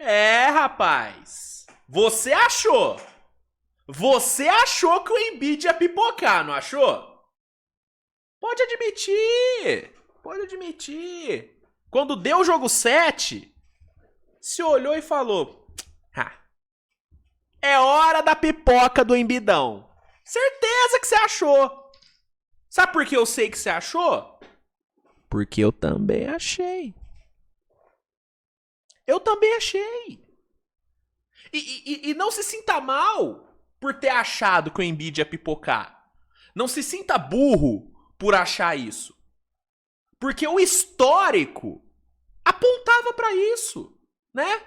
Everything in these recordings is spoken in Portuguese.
É, rapaz. Você achou. Você achou que o Embiid ia pipocar, não achou? Pode admitir. Pode admitir. Quando deu o jogo 7, se olhou e falou: é hora da pipoca do Embidão. Certeza que você achou. Sabe por que eu sei que você achou? Porque eu também achei. Eu também achei. E não se sinta mal por ter achado que o Embiid ia pipocar. Não se sinta burro por achar isso. Porque o histórico apontava pra isso, né?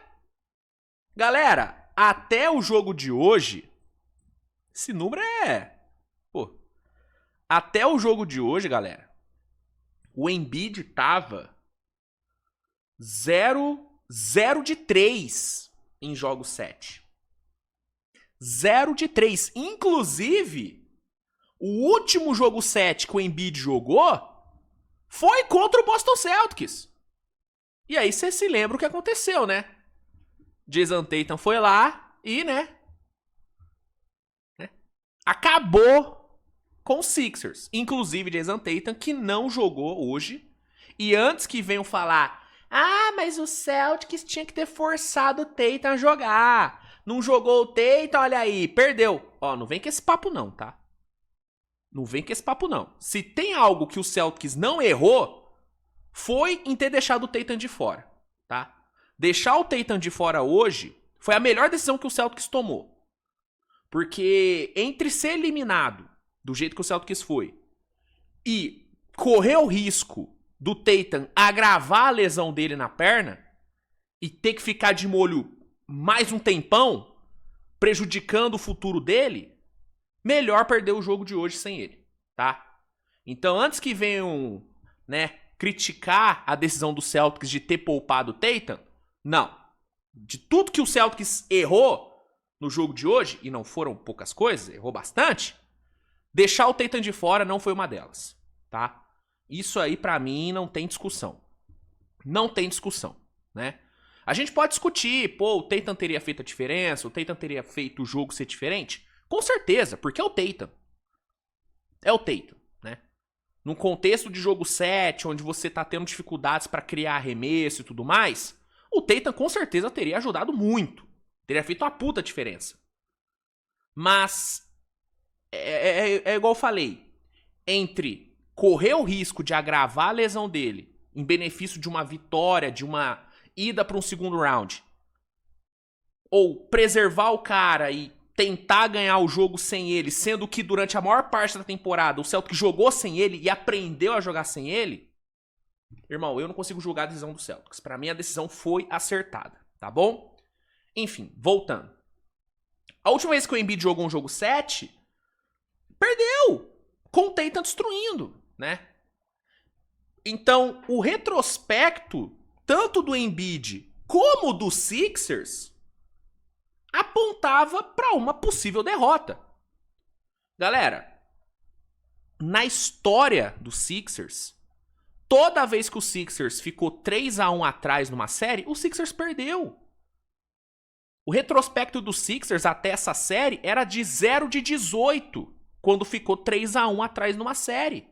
Galera, até o jogo de hoje, esse número Pô, até o jogo de hoje, galera, o Embiid tava 0 de 3 em jogo 7. 0 de 3. Inclusive, o último jogo 7 que o Embiid jogou foi contra o Boston Celtics. E aí você se lembra o que aconteceu, né? Jason Tatum foi lá e, né? Acabou com os Sixers. Inclusive Jason Tatum, que não jogou hoje. E antes que venham falar: ah, mas o Celtics tinha que ter forçado o Tatum a jogar. Não jogou o Tatum, olha aí, perdeu. Ó, não vem com esse papo não, tá? Não vem com esse papo não. Se tem algo que o Celtics não errou, foi em ter deixado o Tatum de fora, tá? Deixar o Tatum de fora hoje foi a melhor decisão que o Celtics tomou. Porque entre ser eliminado do jeito que o Celtics foi e correr o risco do Tatum agravar a lesão dele na perna e ter que ficar de molho mais um tempão, prejudicando o futuro dele, melhor perder o jogo de hoje sem ele, tá? Então, antes que venham, né, criticar a decisão do Celtics de ter poupado o Tatum, não. De tudo que o Celtics errou no jogo de hoje, e não foram poucas coisas, errou bastante, deixar o Tatum de fora não foi uma delas, tá? Isso aí, pra mim, não tem discussão. Não tem discussão, né? A gente pode discutir, pô, o Tatum teria feito a diferença, o Tatum teria feito o jogo ser diferente? Com certeza, porque é o Tatum. É o Tatum, né? Num contexto de jogo 7, onde você tá tendo dificuldades pra criar arremesso e tudo mais, o Tatum com certeza teria ajudado muito. Teria feito uma puta diferença. Mas, é igual eu falei, entre correr o risco de agravar a lesão dele em benefício de uma vitória, de uma ida para um segundo round, ou preservar o cara e tentar ganhar o jogo sem ele, sendo que durante a maior parte da temporada o Celtics jogou sem ele e aprendeu a jogar sem ele, irmão, eu não consigo julgar a decisão do Celtics. Pra mim a decisão foi acertada, tá bom? Enfim, voltando. A última vez que o Embiid jogou um jogo 7, perdeu, com o Tatum destruindo, né? Então, o retrospecto, tanto do Embiid como do Sixers, apontava para uma possível derrota. Galera, na história do Sixers, toda vez que o Sixers ficou 3-1 atrás numa série, o Sixers perdeu. O retrospecto do Sixers até essa série era de 0 de 18, quando ficou 3-1 atrás numa série.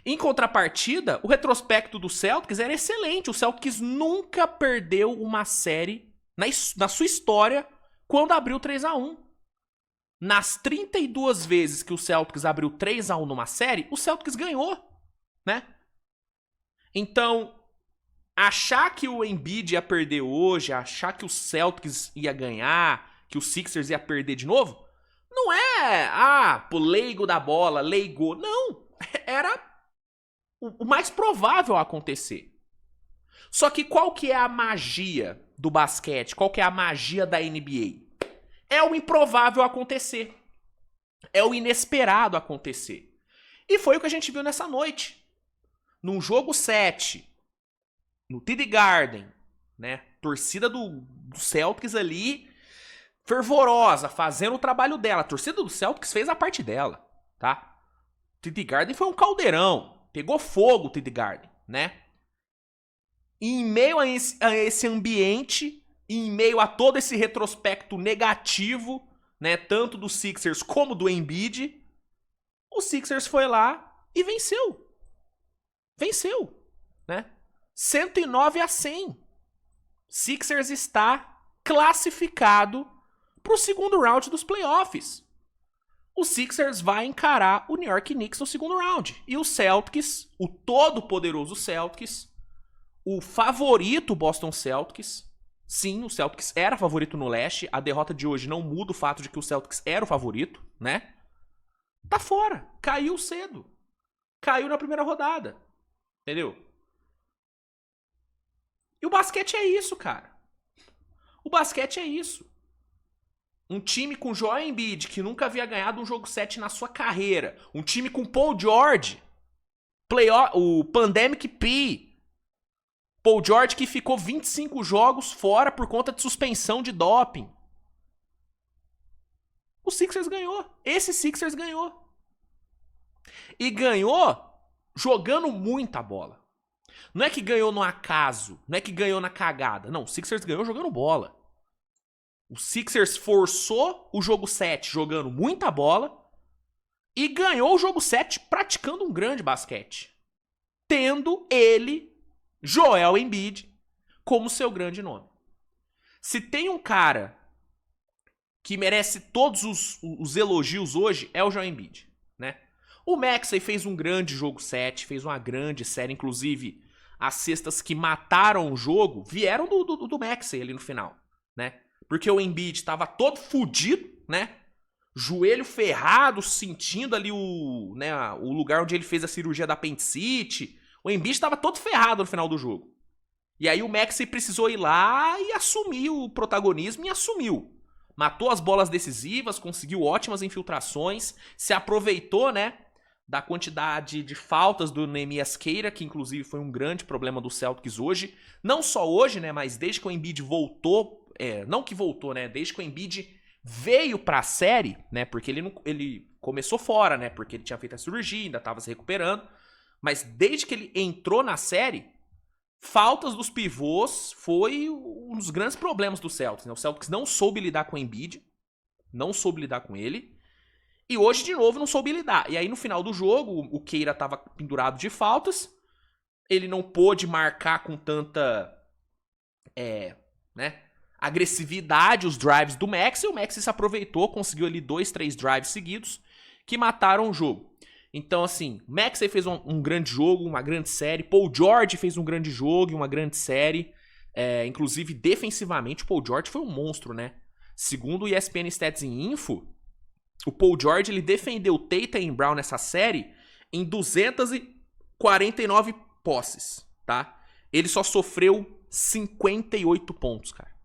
Em contrapartida, o retrospecto do Celtics era excelente. O Celtics nunca perdeu uma série na sua história quando abriu 3-1. Nas 32 vezes que o Celtics abriu 3-1 numa série, o Celtics ganhou, né? Então, achar que o Embiid ia perder hoje, achar que o Celtics ia ganhar, que o Sixers ia perder de novo, não é, pô, leigo da bola, leigo. Não, era o mais provável a acontecer. Só que qual que é a magia do basquete? Qual que é a magia da NBA? É o improvável acontecer. É o inesperado acontecer. E foi o que a gente viu nessa noite. Num jogo 7, no TD Garden, né? Torcida do Celtics ali, fervorosa, fazendo o trabalho dela. A torcida do Celtics fez a parte dela, tá? TD Garden foi um caldeirão. Pegou fogo o TD Garden, né? E em meio a esse ambiente, em meio a todo esse retrospecto negativo, né, tanto do Sixers como do Embiid, o Sixers foi lá e venceu. Venceu, né? 109-100. Sixers está classificado para o segundo round dos playoffs. O Sixers vai encarar o New York Knicks no segundo round. E o Celtics, o todo-poderoso Celtics, o favorito Boston Celtics, sim, o Celtics era favorito no leste, a derrota de hoje não muda o fato de que o Celtics era o favorito, né? Tá fora, caiu cedo. Caiu na primeira rodada, entendeu? E o basquete é isso, cara. O basquete é isso. Um time com Joel Embiid, que nunca havia ganhado um jogo 7 na sua carreira. Um time com Paul George, o Pandemic P. Paul George que ficou 25 jogos fora por conta de suspensão de doping. O Sixers ganhou. Esse Sixers ganhou. E ganhou jogando muita bola. Não é que ganhou no acaso, não é que ganhou na cagada. Não, o Sixers ganhou jogando bola. O Sixers forçou o jogo 7 jogando muita bola e ganhou o jogo 7 praticando um grande basquete. Tendo ele, Joel Embiid, como seu grande nome. Se tem um cara que merece todos os elogios hoje, é o Joel Embiid, né? O Maxey fez um grande jogo 7, fez uma grande série, inclusive as cestas que mataram o jogo vieram do Maxey ali no final, né? Porque o Embiid estava todo fudido, né? Joelho ferrado, sentindo ali o lugar onde ele fez a cirurgia da apendicite. O Embiid estava todo ferrado no final do jogo. E aí o Maxey precisou ir lá e assumir o protagonismo e assumiu. Matou as bolas decisivas, conseguiu ótimas infiltrações, se aproveitou, né, da quantidade de faltas do Neemias Queira, que inclusive foi um grande problema do Celtics hoje. Não só hoje, né, mas desde que o Embiid voltou, não que voltou, né, desde que o Embiid veio pra série, né, porque ele começou fora, né, porque ele tinha feito a cirurgia, ainda tava se recuperando, mas desde que ele entrou na série, faltas dos pivôs foi um dos grandes problemas do Celtics, né? O Celtics não soube lidar com o Embiid, não soube lidar com ele, e hoje de novo não soube lidar. E aí no final do jogo, o Queira tava pendurado de faltas, ele não pôde marcar com tanta agressividade os drives do Max, e o Max se aproveitou, conseguiu ali 2, 3 drives seguidos que mataram o jogo. Então, assim, Maxey fez um grande jogo, uma grande série. Paul George fez um grande jogo e uma grande série. Inclusive, defensivamente, o Paul George foi um monstro, né? Segundo o ESPN Stats Info, o Paul George ele defendeu o Tatum Brown nessa série em 249 posses, tá? Ele só sofreu 58 pontos, cara.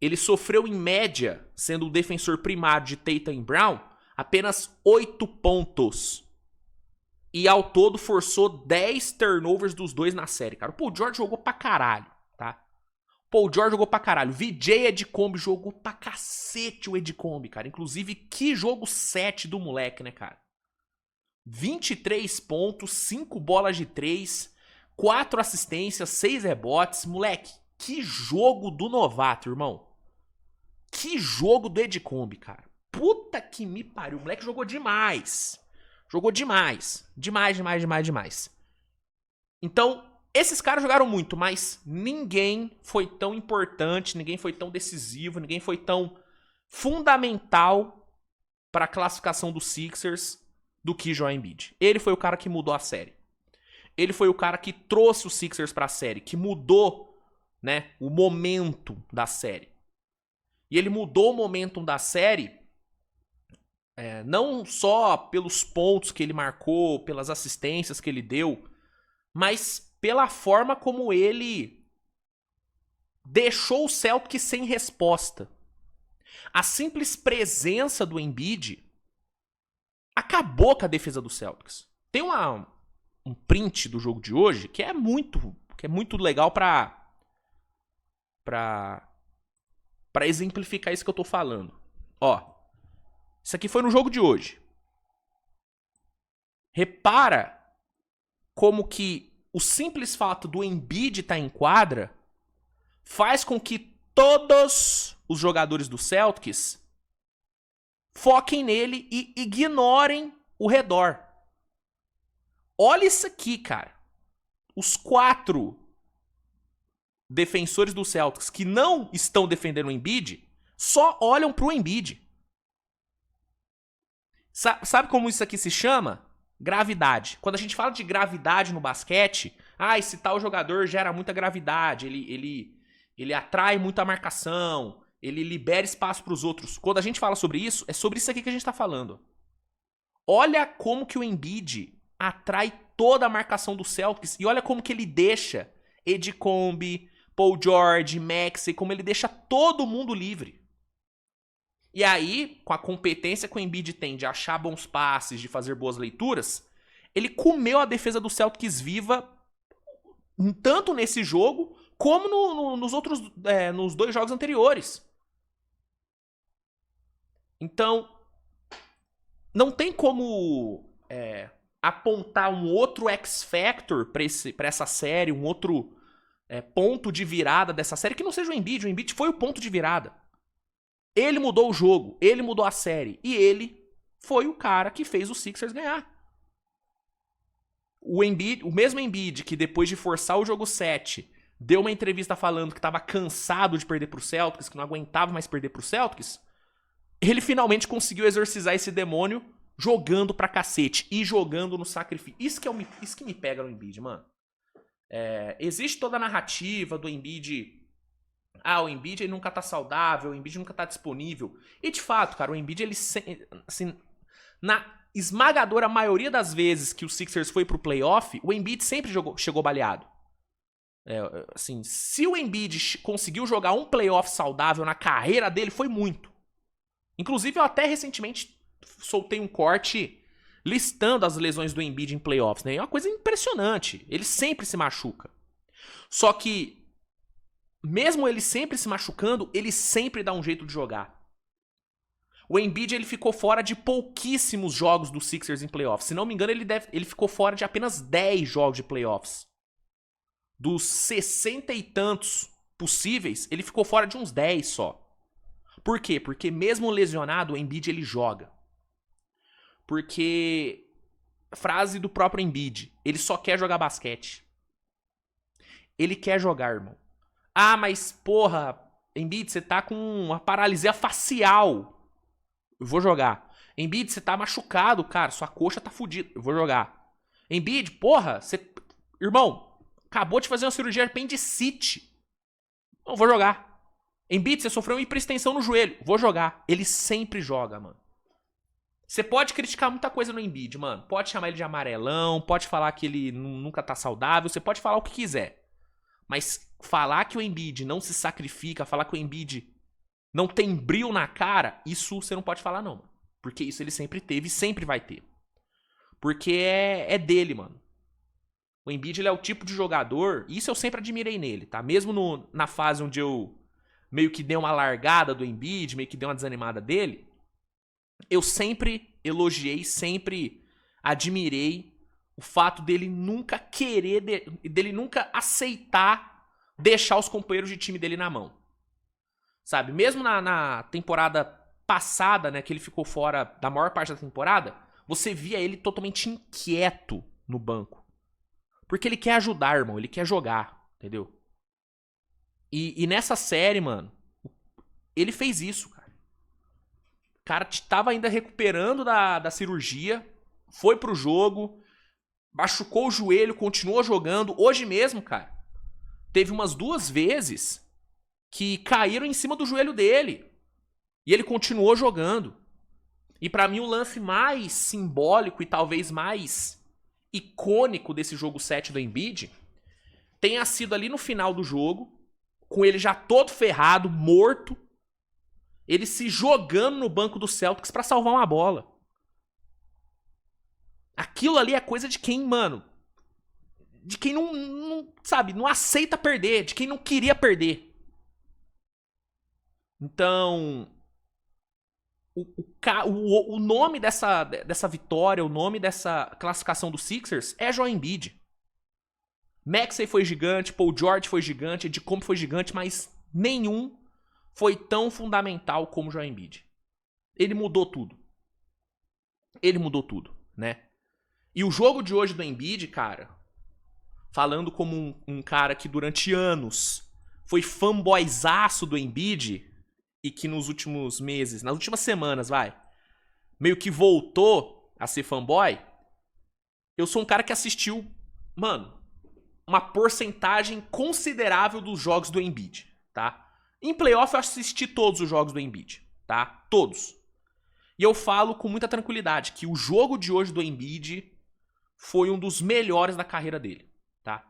Ele sofreu em média, sendo o defensor primário de Tatum Brown, apenas 8 pontos. E ao todo forçou 10 turnovers dos dois na série, cara. O Paul George jogou pra caralho, tá? Paul George jogou pra caralho. VJ Edcombe jogou pra cacete o Edcombe, cara. Inclusive, que jogo 7 do moleque, né, cara? 23 pontos, 5 bolas de 3, 4 assistências, 6 rebotes. Moleque, que jogo do novato, irmão. Que jogo do Edcombe, cara. Puta que me pariu. O moleque jogou demais. Jogou demais. Demais. Então, esses caras jogaram muito, mas ninguém foi tão importante, ninguém foi tão decisivo, ninguém foi tão fundamental para a classificação dos Sixers do que Joel Embiid. Ele foi o cara que mudou a série. Ele foi o cara que trouxe os Sixers para a série, que mudou, né, o momento da série. E ele mudou o momentum da série não só pelos pontos que ele marcou, pelas assistências que ele deu, mas pela forma como ele deixou o Celtics sem resposta. A simples presença do Embiid acabou com a defesa do Celtics. Tem um print do jogo de hoje que é muito legal pra exemplificar isso que eu tô falando. Ó, isso aqui foi no jogo de hoje. Repara como que o simples fato do Embiid estar em quadra faz com que todos os jogadores do Celtics foquem nele e ignorem o redor. Olha isso aqui, cara. Os 4 defensores do Celtics que não estão defendendo o Embiid só olham pro Embiid. Sabe como isso aqui se chama? Gravidade. Quando a gente fala de gravidade no basquete, esse tal jogador gera muita gravidade, ele atrai muita marcação, ele libera espaço para os outros. Quando a gente fala sobre isso, é sobre isso aqui que a gente tá falando. Olha como que o Embiid atrai toda a marcação do Celtics e olha como que ele deixa Edgecombe, Paul George, Maxey, como ele deixa todo mundo livre. E aí, com a competência que o Embiid tem de achar bons passes, de fazer boas leituras, ele comeu a defesa do Celtics viva tanto nesse jogo como nos outros, nos 2 jogos anteriores. Então, não tem como apontar um outro X-Factor pra essa série, um outro ponto de virada dessa série que não seja o Embiid. O Embiid foi o ponto de virada. Ele mudou o jogo, ele mudou a série. E ele foi o cara que fez o Sixers ganhar. O mesmo Embiid que depois de forçar o jogo 7, deu uma entrevista falando que estava cansado de perder pro Celtics, que não aguentava mais perder pro Celtics, ele finalmente conseguiu exorcizar esse demônio jogando pra cacete e jogando no sacrifício. Isso que me pega no Embiid, mano. Existe toda a narrativa do Embiid. O Embiid ele nunca tá saudável, o Embiid nunca tá disponível. E de fato, cara, o Embiid, ele assim, na esmagadora maioria das vezes que o Sixers foi pro playoff, o Embiid sempre chegou baleado. Assim, se o Embiid conseguiu jogar um playoff saudável na carreira dele, foi muito. Inclusive, eu até recentemente soltei um corte listando as lesões do Embiid em playoffs, né? É uma coisa impressionante. Ele sempre se machuca. Só que mesmo ele sempre se machucando, ele sempre dá um jeito de jogar. O Embiid ele ficou fora de pouquíssimos jogos do Sixers em playoffs. Se não me engano, ele ficou fora de apenas 10 jogos de playoffs. Dos 60 e tantos possíveis, ele ficou fora de uns 10 só. Por quê? Porque mesmo lesionado, o Embiid ele joga. Porque, frase do próprio Embiid, ele só quer jogar basquete. Ele quer jogar, irmão. Mas, porra, Embiid, você tá com uma paralisia facial. Eu vou jogar. Embiid, você tá machucado, cara. Sua coxa tá fodida. Eu vou jogar. Embiid, porra, você... Irmão, acabou de fazer uma cirurgia de apendicite. Eu vou jogar. Embiid, você sofreu uma hiperextensão no joelho. Vou jogar. Ele sempre joga, mano. Você pode criticar muita coisa no Embiid, mano. Pode chamar ele de amarelão, pode falar que ele nunca tá saudável, você pode falar o que quiser. Mas falar que o Embiid não se sacrifica, falar que o Embiid não tem brilho na cara, isso você não pode falar não, mano. Porque isso ele sempre teve e sempre vai ter. Porque é dele, mano. O Embiid ele é o tipo de jogador, e isso eu sempre admirei nele, tá? Mesmo na fase onde eu meio que dei uma largada do Embiid, meio que dei uma desanimada dele, eu sempre elogiei, sempre admirei o fato dele nunca querer, dele nunca aceitar deixar os companheiros de time dele na mão. Sabe? Mesmo na temporada passada, né, que ele ficou fora da maior parte da temporada, você via ele totalmente inquieto no banco. Porque ele quer ajudar, irmão. Ele quer jogar, entendeu? E nessa série, mano, ele fez isso, cara. O cara tava ainda recuperando da cirurgia, foi pro jogo, machucou o joelho, continuou jogando. Hoje mesmo, cara, teve umas 2 vezes que caíram em cima do joelho dele. E ele continuou jogando. E pra mim o lance mais simbólico e talvez mais icônico desse jogo 7 do Embiid tenha sido ali no final do jogo, com ele já todo ferrado, morto, ele se jogando no banco do Celtics pra salvar uma bola. Aquilo ali é coisa de quem, mano, de quem não sabe, não aceita perder, de quem não queria perder. Então, o nome dessa vitória, o nome dessa classificação do Sixers é Joel Embiid. Maxey foi gigante, Paul George foi gigante, Edcombe foi gigante, mas nenhum foi tão fundamental como o Joel Embiid. Ele mudou tudo. Ele mudou tudo, né? E o jogo de hoje do Embiid, cara, falando como um cara que durante anos foi fanboyzaço do Embiid e que nos últimos meses, nas últimas semanas, meio que voltou a ser fanboy, eu sou um cara que assistiu, mano, uma porcentagem considerável dos jogos do Embiid, tá? Em playoff eu assisti todos os jogos do Embiid, tá? Todos. E eu falo com muita tranquilidade que o jogo de hoje do Embiid foi um dos melhores da carreira dele, tá?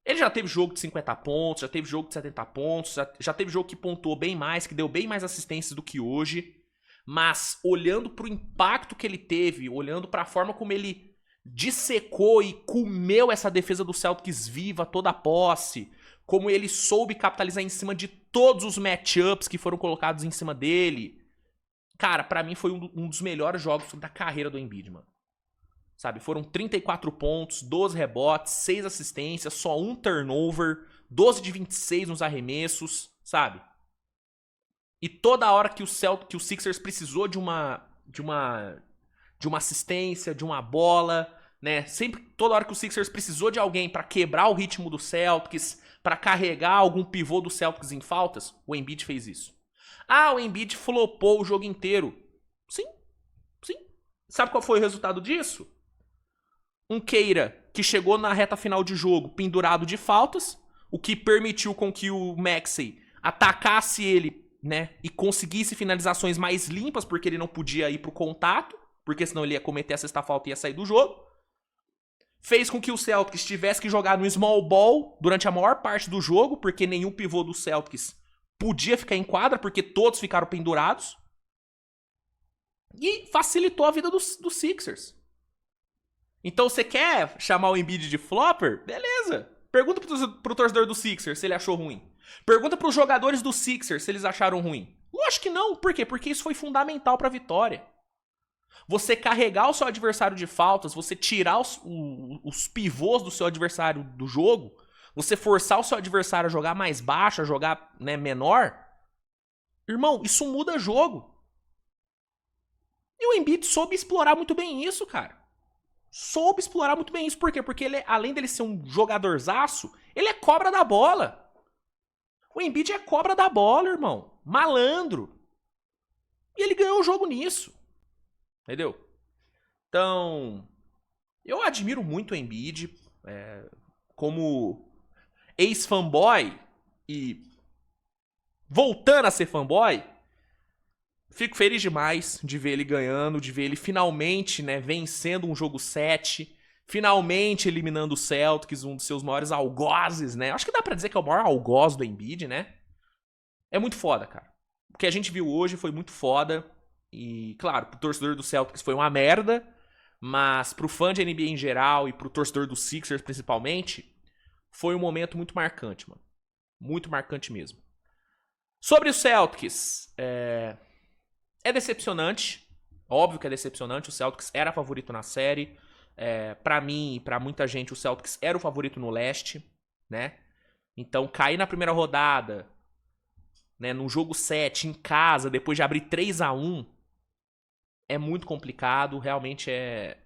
Ele já teve jogo de 50 pontos, já teve jogo de 70 pontos, já teve jogo que pontuou bem mais, que deu bem mais assistências do que hoje. Mas olhando pro impacto que ele teve, olhando pra forma como ele dissecou e comeu essa defesa do Celtics viva toda a posse, como ele soube capitalizar em cima de todos os matchups que foram colocados em cima dele. Cara, pra mim foi um dos melhores jogos da carreira do Embiid, mano. Sabe, foram 34 pontos, 12 rebotes, 6 assistências, só um turnover, 12 de 26 nos arremessos, sabe? E toda hora que o Sixers precisou de uma assistência, de uma bola, né? Sempre, toda hora que o Sixers precisou de alguém pra quebrar o ritmo do Celtics, pra carregar algum pivô do Celtics em faltas, o Embiid fez isso. Ah, o Embiid flopou o jogo inteiro. Sim, sim. Sabe qual foi o resultado disso? Um Queira que chegou na reta final de jogo pendurado de faltas, o que permitiu com que o Maxey atacasse ele, né, e conseguisse finalizações mais limpas, porque ele não podia ir pro contato, porque senão ele ia cometer a sexta falta e ia sair do jogo. Fez com que o Celtics tivesse que jogar no small ball durante a maior parte do jogo, porque nenhum pivô do Celtics podia ficar em quadra, porque todos ficaram pendurados. E facilitou a vida dos Sixers. Então você quer chamar o Embiid de flopper? Beleza. Pergunta pro torcedor do Sixers se ele achou ruim. Pergunta pros jogadores do Sixers se eles acharam ruim. Lógico que não. Por quê? Porque isso foi fundamental pra vitória. Você carregar o seu adversário de faltas, você tirar os pivôs do seu adversário do jogo, você forçar o seu adversário a jogar mais baixo, a jogar, né, menor. Irmão, isso muda jogo. E o Embiid soube explorar muito bem isso, cara. Soube explorar muito bem isso. Por quê? Porque ele, além dele ser um jogadorzaço, ele é cobra da bola. O Embiid é cobra da bola, irmão. Malandro. E ele ganhou o jogo nisso. Entendeu? Então, eu admiro muito o Embiid como ex-fanboy e voltando a ser fanboy. Fico feliz demais de ver ele ganhando, de ver ele finalmente, né, vencendo um jogo 7, finalmente eliminando o Celtics, um dos seus maiores algozes, né? Acho que dá pra dizer que é o maior algoz do Embiid, né? É muito foda, cara. O que a gente viu hoje foi muito foda. E, claro, pro torcedor do Celtics foi uma merda, mas pro fã de NBA em geral e pro torcedor do Sixers principalmente, foi um momento muito marcante, mano. Muito marcante mesmo. Sobre o Celtics, é decepcionante. Óbvio que é decepcionante. O Celtics era favorito na série. Pra mim e pra muita gente, o Celtics era o favorito no leste, né? Então, cair na primeira rodada, né, no jogo 7, em casa, depois de abrir 3-1, é muito complicado. Realmente é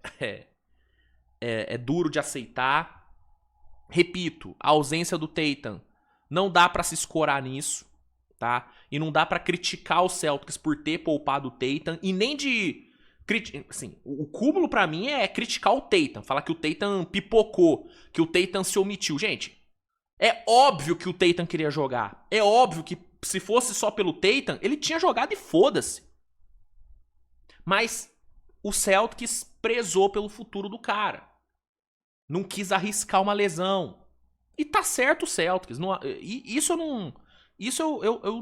duro de aceitar. Repito, a ausência do Tatum não dá pra se escorar nisso, tá? E não dá pra criticar o Celtics por ter poupado o Tatum e nem de... Assim, o cúmulo pra mim é criticar o Tatum, falar que o Tatum pipocou, que o Tatum se omitiu. Gente, é óbvio que o Tatum queria jogar. É óbvio que se fosse só pelo Tatum, ele tinha jogado e foda-se. Mas o Celtics prezou pelo futuro do cara. Não quis arriscar uma lesão. E tá certo o Celtics. Isso eu não... Isso eu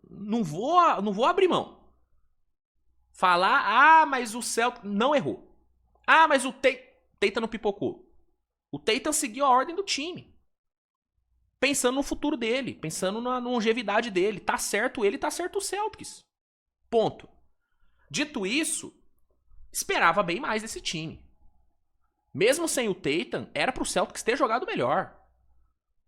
não vou abrir mão. Falar, mas o Celtics não errou. Mas o Tatum não pipocou. O Tatum seguiu a ordem do time. Pensando no futuro dele. Pensando na longevidade dele. Tá certo ele, tá certo o Celtics. Ponto. Dito isso, esperava bem mais desse time. Mesmo sem o Tatum, era pro Celtics ter jogado melhor.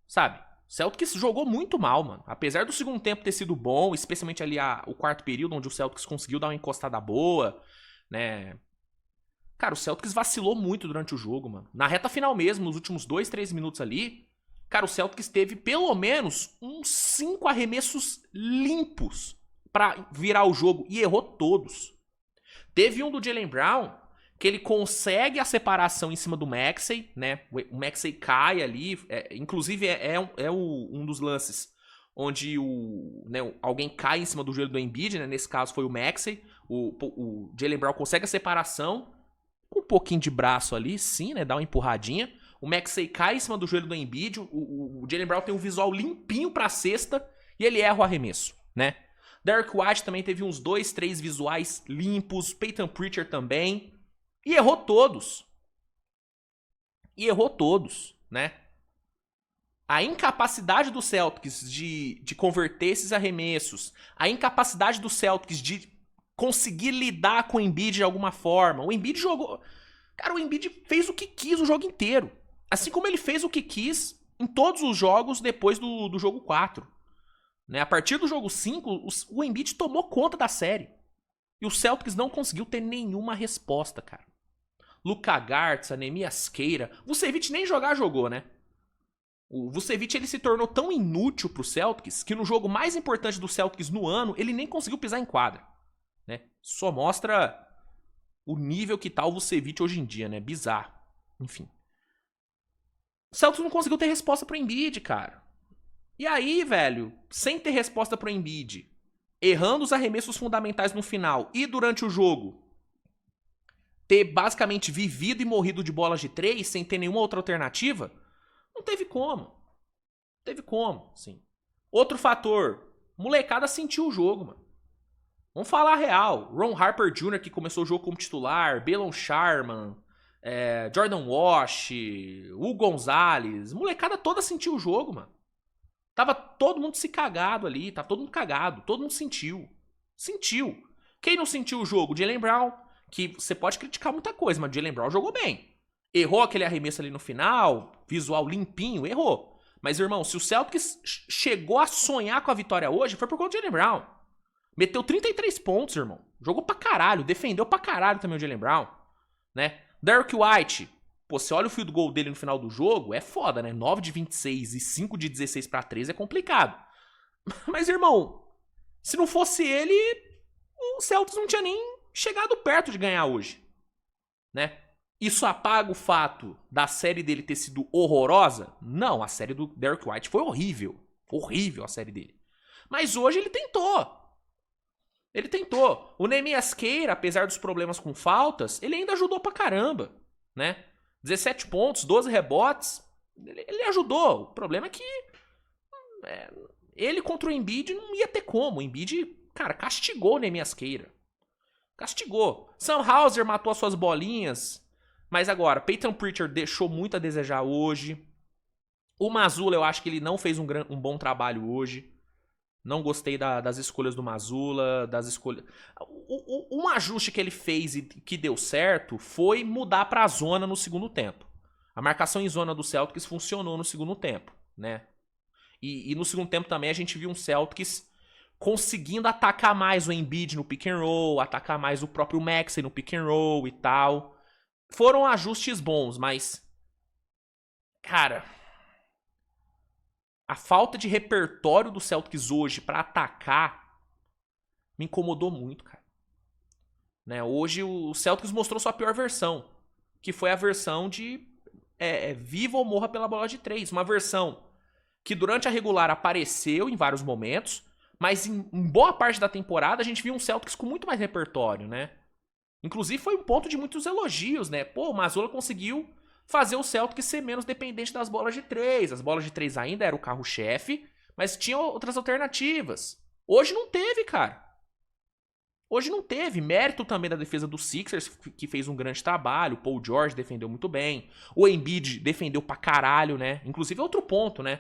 Sabe? O Celtics jogou muito mal, mano. Apesar do segundo tempo ter sido bom, especialmente ali o quarto período, onde o Celtics conseguiu dar uma encostada boa, né? Cara, o Celtics vacilou muito durante o jogo, mano. Na reta final mesmo, nos últimos 2, 3 minutos ali, cara, o Celtics teve pelo menos uns 5 arremessos limpos pra virar o jogo e errou todos. Teve um do Jaylen Brown que ele consegue a separação em cima do Maxey, né? O Maxey cai ali, inclusive um dos lances onde alguém cai em cima do joelho do Embiid, né? Nesse caso foi o Maxey. O Jaylen Brown consegue a separação, com um pouquinho de braço ali, sim, né? Dá uma empurradinha. O Maxey cai em cima do joelho do Embiid, o Jaylen Brown tem um visual limpinho pra cesta e ele erra o arremesso, né? Derek White também teve uns 2, 3 visuais limpos, Peyton Pritchard também. E errou todos. Né? A incapacidade do Celtics de converter esses arremessos, a incapacidade do Celtics de conseguir lidar com o Embiid de alguma forma. O Embiid jogou... Cara, o Embiid fez o que quis o jogo inteiro. Assim como ele fez o que quis em todos os jogos depois do jogo 4. Né? A partir do jogo 5, o Embiid tomou conta da série. E o Celtics não conseguiu ter nenhuma resposta, cara. Luka Garza, Neemias Queira. Vucevic nem jogar jogou, né? O Vucevic ele se tornou tão inútil pro Celtics que no jogo mais importante do Celtics no ano, ele nem conseguiu pisar em quadra. Né? Só mostra o nível que tá o Vucevic hoje em dia, né? Bizarro. Enfim. O Celtics não conseguiu ter resposta pro Embiid, cara. E aí, velho, sem ter resposta pro Embiid, errando os arremessos fundamentais no final e durante o jogo, ter basicamente vivido e morrido de bolas de 3 sem ter nenhuma outra alternativa, não teve como. Sim. Outro fator, molecada sentiu o jogo, mano. Vamos falar a real. Ron Harper Jr., que começou o jogo como titular, Belon Sharman, Jordan Walsh, Hugo Gonzalez, molecada toda sentiu o jogo, mano. Tava todo mundo se cagado ali, tava todo mundo cagado, todo mundo sentiu. Quem não sentiu o jogo? Jaylen Brown, que você pode criticar muita coisa, mas o Jaylen Brown jogou bem. Errou aquele arremesso ali no final, visual limpinho, errou. Mas, irmão, se o Celtics chegou a sonhar com a vitória hoje, foi por conta do Jaylen Brown. Meteu 33 pontos, irmão. Jogou pra caralho, defendeu pra caralho também o Jaylen Brown. Né? Derek White, pô, você olha o field goal dele no final do jogo, é foda, né? 9 de 26 e 5 de 16 pra 3 é complicado. Mas, irmão, se não fosse ele, o Celtics não tinha nem chegado perto de ganhar hoje, né? Isso apaga o fato da série dele ter sido horrorosa? Não, a série do Derek White foi horrível. Horrível a série dele. Mas hoje ele tentou. O Neemias Queira, apesar dos problemas com faltas, ele ainda ajudou pra caramba, né? 17 pontos, 12 rebotes, ele ajudou. O problema é que ele contra o Embiid não ia ter como. O Embiid, cara, castigou o Neemias Queira. Castigou. Sam Hauser matou as suas bolinhas. Mas agora, Peyton Pritchard deixou muito a desejar hoje. O Mazzulla, eu acho que ele não fez um bom trabalho hoje. Não gostei das escolhas do Mazzulla, das escolhas... Um ajuste que ele fez e que deu certo foi mudar pra zona no segundo tempo. A marcação em zona do Celtics funcionou no segundo tempo, né? E no segundo tempo também a gente viu um Celtics conseguindo atacar mais o Embiid no pick and roll, atacar mais o próprio Maxey no pick and roll e tal. Foram ajustes bons, mas... Cara... A falta de repertório do Celtics hoje pra atacar me incomodou muito, cara. Né? Hoje o Celtics mostrou sua pior versão, que foi a versão de viva ou morra pela bola de 3. Uma versão que durante a regular apareceu em vários momentos, mas em boa parte da temporada a gente viu um Celtics com muito mais repertório, né? Inclusive foi um ponto de muitos elogios, né? Pô, o Mazzulla conseguiu fazer o Celtics ser menos dependente das bolas de 3. As bolas de 3 ainda era o carro-chefe, mas tinha outras alternativas. Hoje não teve, cara. Hoje não teve. Mérito também da defesa do Sixers, que fez um grande trabalho. O Paul George defendeu muito bem. O Embiid defendeu pra caralho, né? Inclusive outro ponto, né?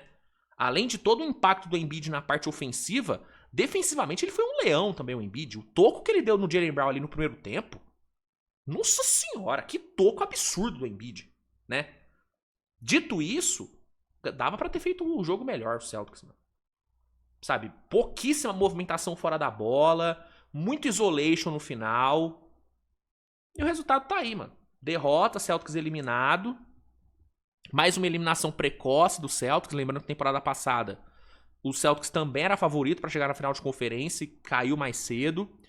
Além de todo o impacto do Embiid na parte ofensiva, defensivamente ele foi um leão também, o Embiid. O toco que ele deu no Jaylen Brown ali no primeiro tempo. Nossa senhora, que toco absurdo do Embiid. né? Dito isso, dava pra ter feito um jogo melhor o Celtics, mano. Sabe? Pouquíssima movimentação fora da bola, muito isolation no final. E o resultado tá aí, mano. Derrota, Celtics eliminado. Mais uma eliminação precoce do Celtics. Lembrando que temporada passada o Celtics também era favorito pra chegar na final de conferência e caiu mais cedo.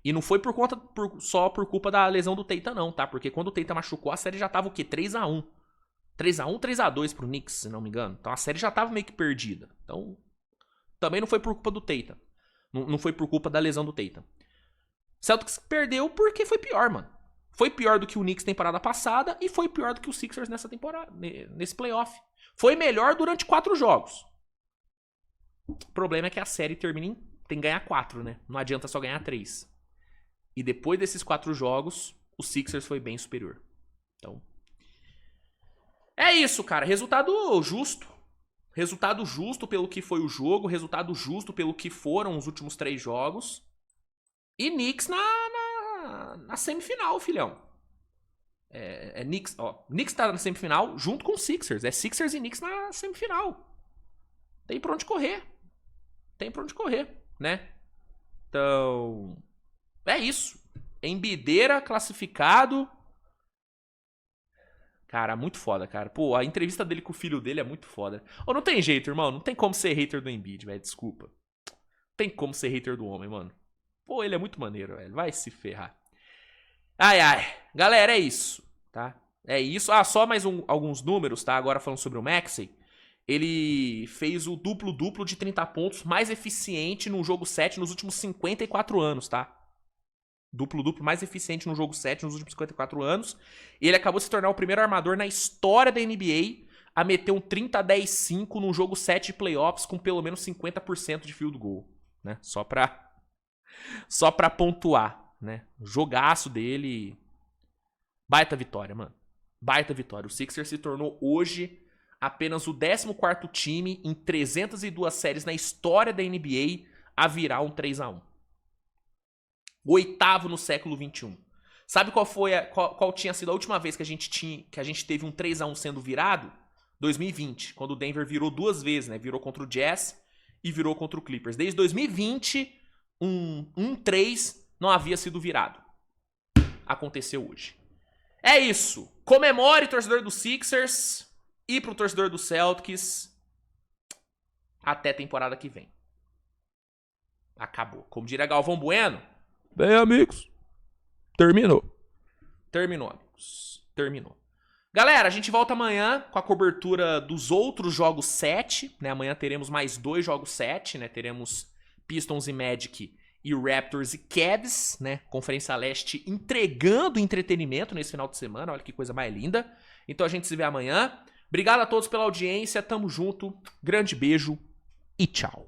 E não foi só por culpa da lesão do Tatum, não, tá? Porque quando o Tatum machucou, a série já tava o quê? 3-1. 3-1, 3-2 pro Knicks, se não me engano. Então a série já tava meio que perdida. Então, também não foi por culpa do Tatum. Não foi por culpa da lesão do Tatum. Celtics perdeu porque foi pior, mano. Foi pior do que o Knicks temporada passada e foi pior do que o Sixers nessa temporada, nesse playoff. Foi melhor durante 4 jogos. O problema é que a série termina tem que ganhar 4, né? Não adianta só ganhar 3. E depois desses 4 jogos, o Sixers foi bem superior. Então, é isso, cara. Resultado justo. Resultado justo pelo que foi o jogo. Resultado justo pelo que foram os últimos 3 jogos. E Knicks na semifinal, filhão. Knicks, ó. Knicks tá na semifinal junto com o Sixers. É Sixers e Knicks na semifinal. Tem pra onde correr. Tem pra onde correr, né? Então, é isso. Embiideira classificado. Cara, muito foda, cara. Pô, a entrevista dele com o filho dele é muito foda. Ô, não tem jeito, irmão. Não tem como ser hater do Embiid, velho. Desculpa. Não tem como ser hater do homem, mano. Pô, ele é muito maneiro, velho. Vai se ferrar. Ai, ai. Galera, é isso, tá? É isso. Ah, só mais alguns números, tá? Agora falando sobre o Maxey. Ele fez o duplo-duplo de 30 pontos mais eficiente no jogo 7 nos últimos 54 anos, tá? Duplo-duplo mais eficiente no jogo 7 nos últimos 54 anos. E ele acabou de se tornar o primeiro armador na história da NBA a meter um 30-10-5 no jogo 7 de playoffs com pelo menos 50% de field goal, né? Só pra pontuar, né? Jogaço dele. Baita vitória, mano. Baita vitória. O Sixers se tornou hoje apenas o 14º time em 302 séries na história da NBA a virar um 3-1. O 8º no século XXI. Sabe qual tinha sido a última vez que a gente teve um 3-1 sendo virado? 2020, quando o Denver virou 2 vezes, né? Virou contra o Jazz e virou contra o Clippers. Desde 2020, um 3 não havia sido virado. Aconteceu hoje. É isso. Comemore, torcedor do Sixers. E pro torcedor do Celtics. Até temporada que vem. Acabou. Como diria Galvão Bueno. Bem, amigos, terminou. Terminou, amigos. Terminou. Galera, a gente volta amanhã com a cobertura dos outros jogos 7, né? Amanhã teremos mais 2 jogos 7, né? Teremos Pistons e Magic e Raptors e Cavs, né? Conferência Leste entregando entretenimento nesse final de semana. Olha que coisa mais linda. Então a gente se vê amanhã. Obrigado a todos pela audiência. Tamo junto. Grande beijo e tchau.